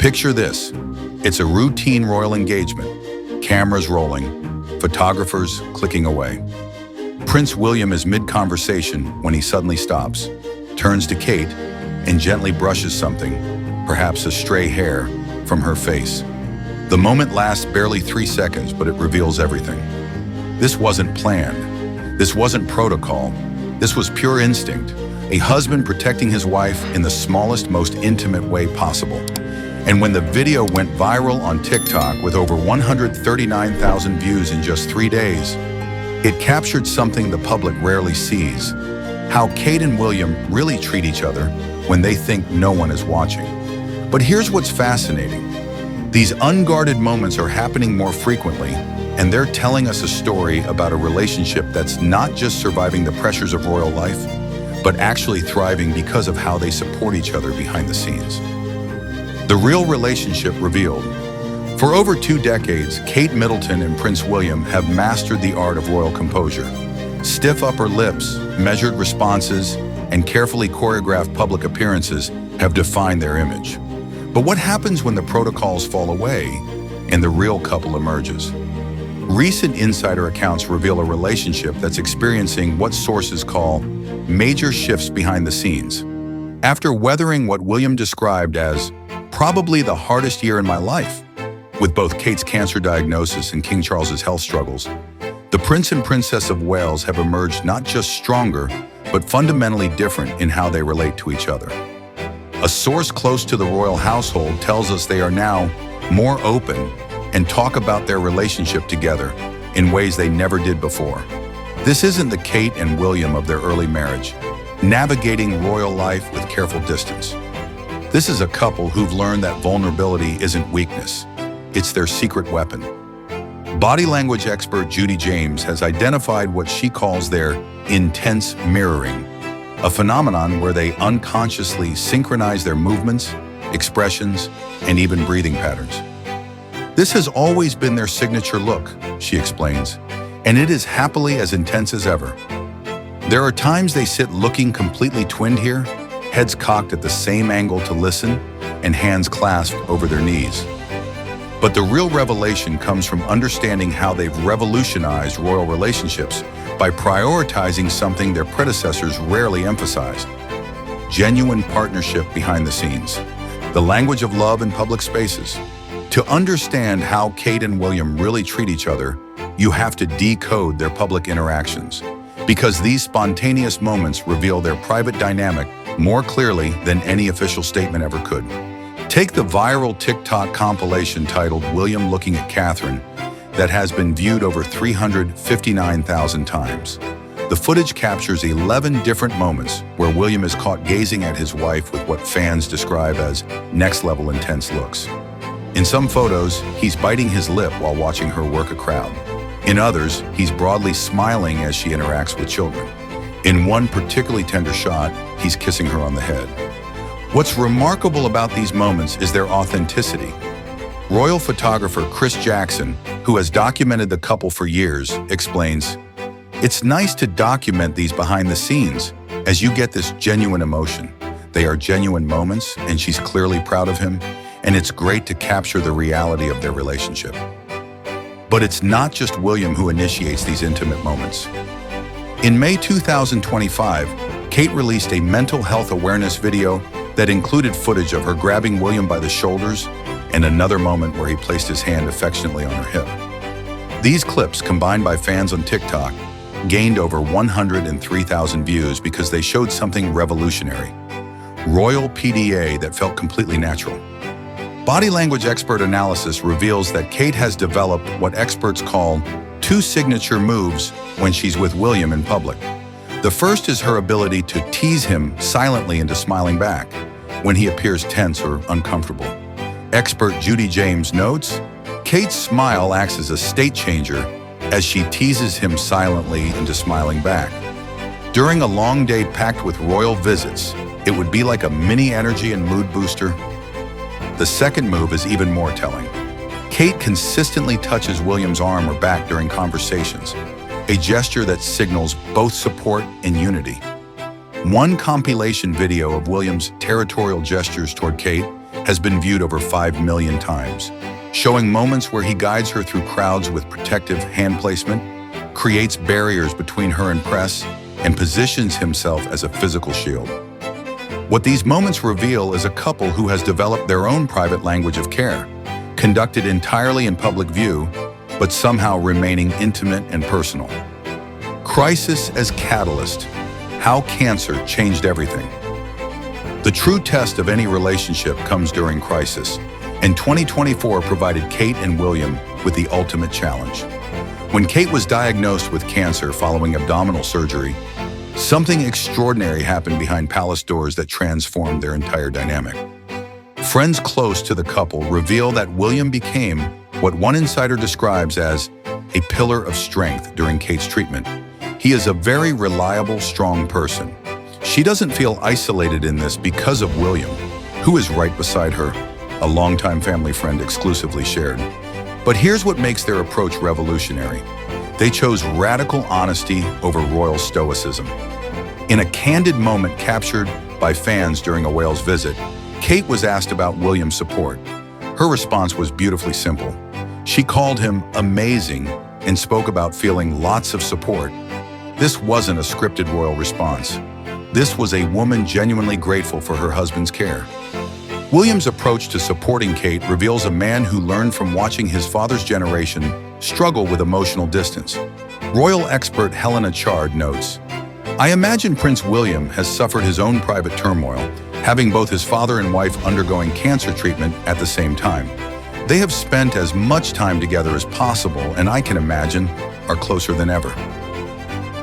Picture this. It's a routine royal engagement. Cameras rolling, photographers clicking away. Prince William is mid-conversation when he suddenly stops, turns to Kate, and gently brushes something, perhaps a stray hair, from her face. The moment lasts barely 3 seconds, but it reveals everything. This wasn't planned. This wasn't protocol. This was pure instinct. A husband protecting his wife in the smallest, most intimate way possible. And when the video went viral on TikTok with over 139,000 views in just 3 days, it captured something the public rarely sees: how Kate and William really treat each other when they think no one is watching. But here's what's fascinating. These unguarded moments are happening more frequently, and they're telling us a story about a relationship that's not just surviving the pressures of royal life, but actually thriving because of how they support each other behind the scenes. The real relationship revealed. For over 2 decades, Kate Middleton and Prince William have mastered the art of royal composure. Stiff upper lips, measured responses, and carefully choreographed public appearances have defined their image. But what happens when the protocols fall away and the real couple emerges? Recent insider accounts reveal a relationship that's experiencing what sources call major shifts behind the scenes. After weathering what William described as probably the hardest year in my life, with both Kate's cancer diagnosis and King Charles's health struggles, the Prince and Princess of Wales have emerged not just stronger, but fundamentally different in how they relate to each other. A source close to the royal household tells us they are now more open and talk about their relationship together in ways they never did before. This isn't the Kate and William of their early marriage, navigating royal life with careful distance. This is a couple who've learned that vulnerability isn't weakness, it's their secret weapon. Body language expert Judy James has identified what she calls their intense mirroring, a phenomenon where they unconsciously synchronize their movements, expressions, and even breathing patterns. This has always been their signature look, she explains, and it is happily as intense as ever. There are times they sit looking completely twinned here, heads cocked at the same angle to listen, and hands clasped over their knees. But the real revelation comes from understanding how they've revolutionized royal relationships by prioritizing something their predecessors rarely emphasized: genuine partnership behind the scenes, the language of love in public spaces. To understand how Kate and William really treat each other, you have to decode their public interactions, because these spontaneous moments reveal their private dynamic more clearly than any official statement ever could. Take the viral TikTok compilation titled "William Looking at Catherine" that has been viewed over 359,000 times. The footage captures 11 different moments where William is caught gazing at his wife with what fans describe as next-level intense looks. In some photos, he's biting his lip while watching her work a crowd. In others, he's broadly smiling as she interacts with children. In one particularly tender shot, he's kissing her on the head. What's remarkable about these moments is their authenticity. Royal photographer Chris Jackson, who has documented the couple for years, explains, "It's nice to document these behind the scenes, as you get this genuine emotion. They are genuine moments, and she's clearly proud of him, and it's great to capture the reality of their relationship." But it's not just William who initiates these intimate moments. In May 2025, Kate released a mental health awareness video that included footage of her grabbing William by the shoulders and another moment where he placed his hand affectionately on her hip. These clips, combined by fans on TikTok, gained over 103,000 views because they showed something revolutionary: royal PDA that felt completely natural. Body language expert analysis reveals that Kate has developed what experts call 2 signature moves when she's with William in public. The first is her ability to tease him silently into smiling back when he appears tense or uncomfortable. Expert Judy James notes, Kate's smile acts as a state changer as she teases him silently into smiling back. During a long day packed with royal visits, it would be like a mini energy and mood booster. The second move is even more telling. Kate consistently touches William's arm or back during conversations, a gesture that signals both support and unity. One compilation video of William's territorial gestures toward Kate has been viewed over 5 million times, showing moments where he guides her through crowds with protective hand placement, creates barriers between her and press, and positions himself as a physical shield. What these moments reveal is a couple who has developed their own private language of care, conducted entirely in public view, but somehow remaining intimate and personal. Crisis as catalyst: how cancer changed everything. The true test of any relationship comes during crisis, and 2024 provided Kate and William with the ultimate challenge. When Kate was diagnosed with cancer following abdominal surgery, something extraordinary happened behind palace doors that transformed their entire dynamic. Friends close to the couple reveal that William became what one insider describes as a pillar of strength during Kate's treatment. He is a very reliable, strong person. She doesn't feel isolated in this because of William, who is right beside her, a longtime family friend exclusively shared. But here's what makes their approach revolutionary. They chose radical honesty over royal stoicism. In a candid moment captured by fans during a Wales visit, Kate was asked about William's support. Her response was beautifully simple. She called him amazing and spoke about feeling lots of support. This wasn't a scripted royal response. This was a woman genuinely grateful for her husband's care. William's approach to supporting Kate reveals a man who learned from watching his father's generation struggle with emotional distance. Royal expert Helena Chard notes, "I imagine Prince William has suffered his own private turmoil, having both his father and wife undergoing cancer treatment at the same time. They have spent as much time together as possible, and I can imagine are closer than ever."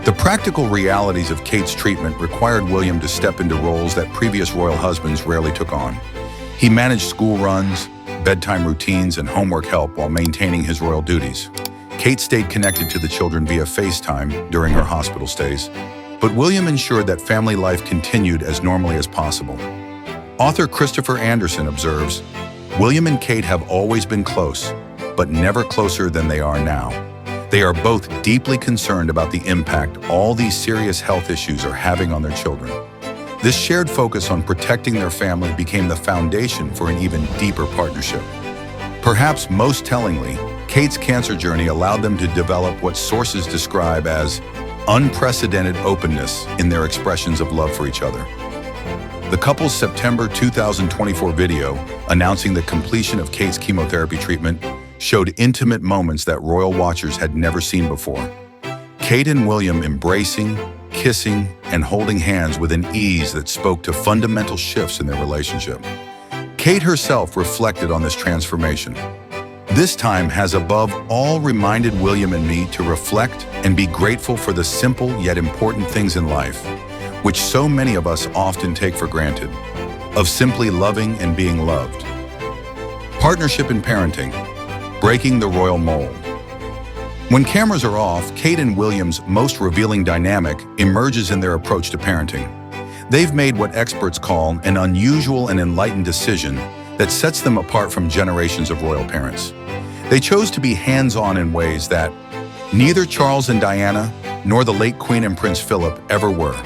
The practical realities of Kate's treatment required William to step into roles that previous royal husbands rarely took on. He managed school runs, bedtime routines, and homework help while maintaining his royal duties. Kate stayed connected to the children via FaceTime during her hospital stays, but William ensured that family life continued as normally as possible. Author Christopher Anderson observes, "William and Kate have always been close, but never closer than they are now. They are both deeply concerned about the impact all these serious health issues are having on their children." This shared focus on protecting their family became the foundation for an even deeper partnership. Perhaps most tellingly, Kate's cancer journey allowed them to develop what sources describe as unprecedented openness in their expressions of love for each other. The couple's September 2024 video announcing the completion of Kate's chemotherapy treatment showed intimate moments that royal watchers had never seen before. Kate and William embracing, kissing, and holding hands with an ease that spoke to fundamental shifts in their relationship. Kate herself reflected on this transformation. "This time has above all reminded William and me to reflect and be grateful for the simple yet important things in life, which so many of us often take for granted, of simply loving and being loved." Partnership in parenting, breaking the royal mold. When cameras are off, Kate and William's most revealing dynamic emerges in their approach to parenting. They've made what experts call an unusual and enlightened decision that sets them apart from generations of royal parents. They chose to be hands-on in ways that neither Charles and Diana nor the late Queen and Prince Philip ever were.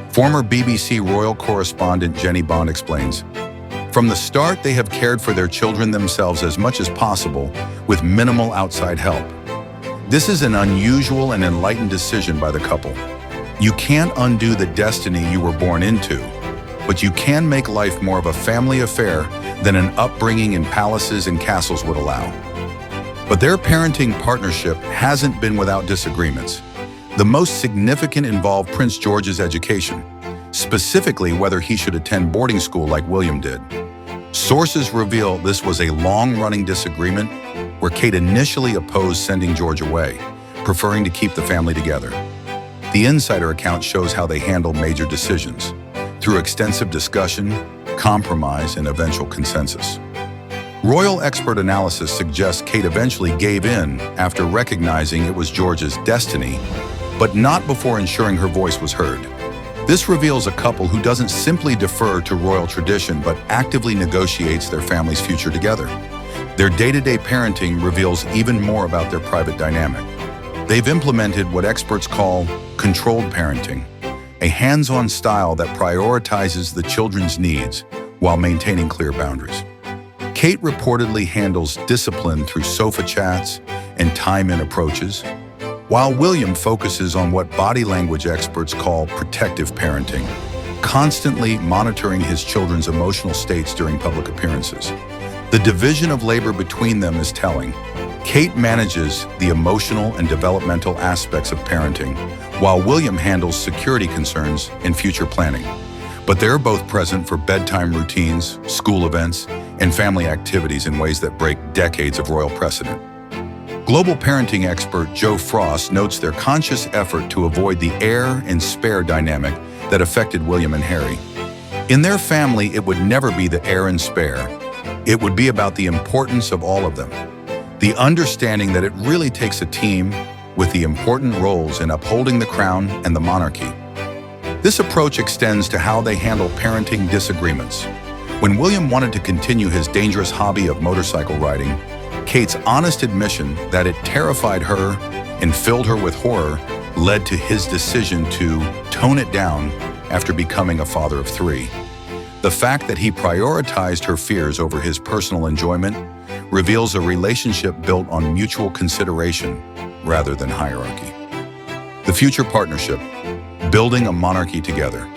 Former BBC royal correspondent Jenny Bond explains, "From the start, they have cared for their children themselves as much as possible with minimal outside help. This is an unusual and enlightened decision by the couple. You can't undo the destiny you were born into, but you can make life more of a family affair than an upbringing in palaces and castles would allow." But their parenting partnership hasn't been without disagreements. The most significant involved Prince George's education, specifically whether he should attend boarding school like William did. Sources reveal this was a long-running disagreement where Kate initially opposed sending George away, preferring to keep the family together. The insider account shows how they handled major decisions, through extensive discussion, compromise, and eventual consensus. Royal expert analysis suggests Kate eventually gave in after recognizing it was George's destiny, but not before ensuring her voice was heard. This reveals a couple who doesn't simply defer to royal tradition but actively negotiates their family's future together. Their day-to-day parenting reveals even more about their private dynamic. They've implemented what experts call controlled parenting, a hands-on style that prioritizes the children's needs while maintaining clear boundaries. Kate reportedly handles discipline through sofa chats and time-in approaches, while William focuses on what body language experts call protective parenting, constantly monitoring his children's emotional states during public appearances. The division of labor between them is telling. Kate manages the emotional and developmental aspects of parenting, while William handles security concerns and future planning. But they're both present for bedtime routines, school events, and family activities in ways that break decades of royal precedent. Global parenting expert Joe Frost notes their conscious effort to avoid the heir and spare dynamic that affected William and Harry. In their family, it would never be the heir and spare. It would be about the importance of all of them. The understanding that it really takes a team with the important roles in upholding the crown and the monarchy. This approach extends to how they handle parenting disagreements. When William wanted to continue his dangerous hobby of motorcycle riding, Kate's honest admission that it terrified her and filled her with horror led to his decision to tone it down after becoming a father of 3. The fact that he prioritized her fears over his personal enjoyment reveals a relationship built on mutual consideration rather than hierarchy. The future partnership, building a monarchy together.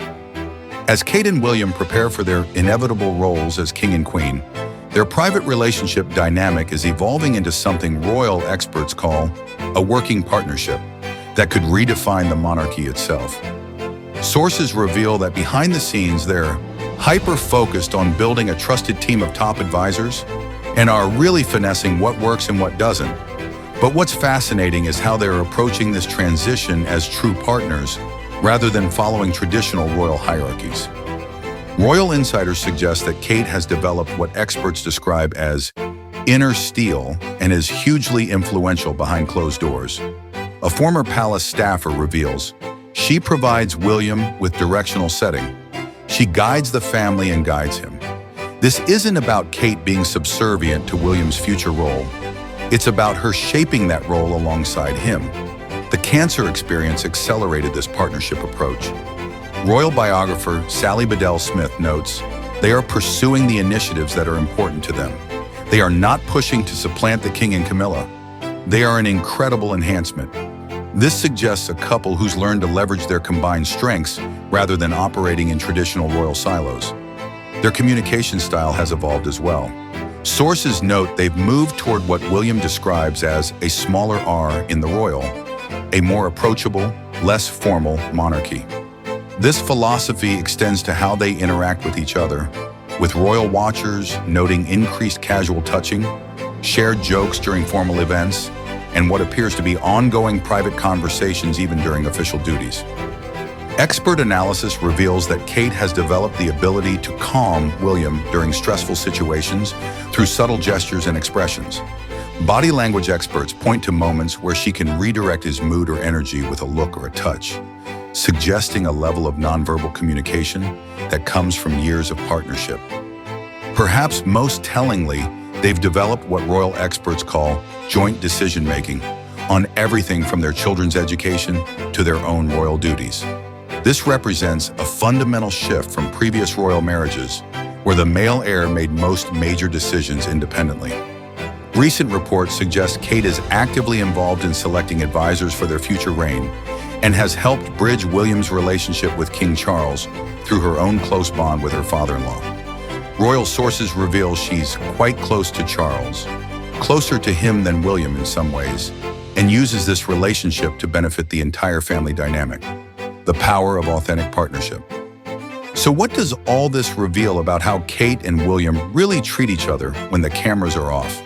As Kate and William prepare for their inevitable roles as king and queen, their private relationship dynamic is evolving into something royal experts call a working partnership that could redefine the monarchy itself. Sources reveal that behind the scenes, they're hyper-focused on building a trusted team of top advisors and are really finessing what works and what doesn't. But what's fascinating is how they're approaching this transition as true partners rather than following traditional royal hierarchies. Royal insiders suggest that Kate has developed what experts describe as inner steel and is hugely influential behind closed doors. A former palace staffer reveals she provides William with directional setting. She guides the family and guides him. This isn't about Kate being subservient to William's future role. It's about her shaping that role alongside him. The cancer experience accelerated this partnership approach. Royal biographer Sally Bedell Smith notes, they are pursuing the initiatives that are important to them. They are not pushing to supplant the king and Camilla. They are an incredible enhancement. This suggests a couple who's learned to leverage their combined strengths rather than operating in traditional royal silos. Their communication style has evolved as well. Sources note they've moved toward what William describes as a smaller R in the royal, a more approachable, less formal monarchy. This philosophy extends to how they interact with each other, with royal watchers noting increased casual touching, shared jokes during formal events, and what appears to be ongoing private conversations even during official duties. Expert analysis reveals that Kate has developed the ability to calm William during stressful situations through subtle gestures and expressions. Body language experts point to moments where she can redirect his mood or energy with a look or a touch, suggesting a level of nonverbal communication that comes from years of partnership. Perhaps most tellingly, they've developed what royal experts call joint decision-making on everything from their children's education to their own royal duties. This represents a fundamental shift from previous royal marriages, where the male heir made most major decisions independently. Recent reports suggest Kate is actively involved in selecting advisors for their future reign and has helped bridge William's relationship with King Charles through her own close bond with her father-in-law. Royal sources reveal she's quite close to Charles, closer to him than William in some ways, and uses this relationship to benefit the entire family dynamic. The power of authentic partnership. So what does all this reveal about how Kate and William really treat each other when the cameras are off?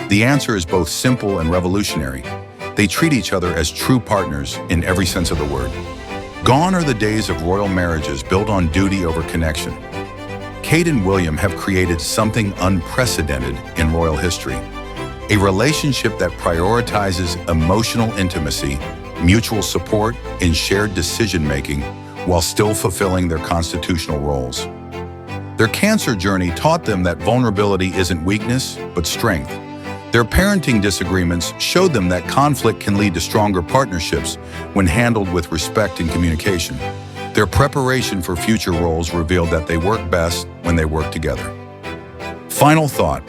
The answer is both simple and revolutionary. They treat each other as true partners in every sense of the word. Gone are the days of royal marriages built on duty over connection. Kate and William have created something unprecedented in royal history, a relationship that prioritizes emotional intimacy, mutual support, and shared decision-making while still fulfilling their constitutional roles. Their cancer journey taught them that vulnerability isn't weakness, but strength. Their parenting disagreements showed them that conflict can lead to stronger partnerships when handled with respect and communication. Their preparation for future roles revealed that they work best when they work together. Final thought,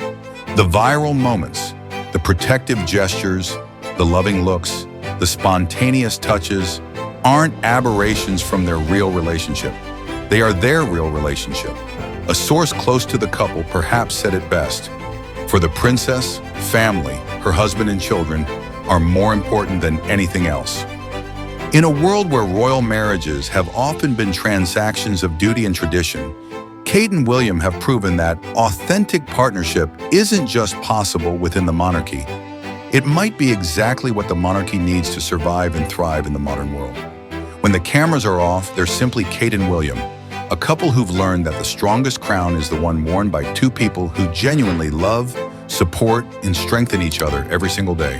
the viral moments, the protective gestures, the loving looks, the spontaneous touches aren't aberrations from their real relationship. They are their real relationship. A source close to the couple perhaps said it best. For the princess, family, her husband and children are more important than anything else. In a world where royal marriages have often been transactions of duty and tradition, Kate and William have proven that authentic partnership isn't just possible within the monarchy. It might be exactly what the monarchy needs to survive and thrive in the modern world. When the cameras are off, they're simply Kate and William, a couple who've learned that the strongest crown is the one worn by two people who genuinely love, support, and strengthen each other every single day.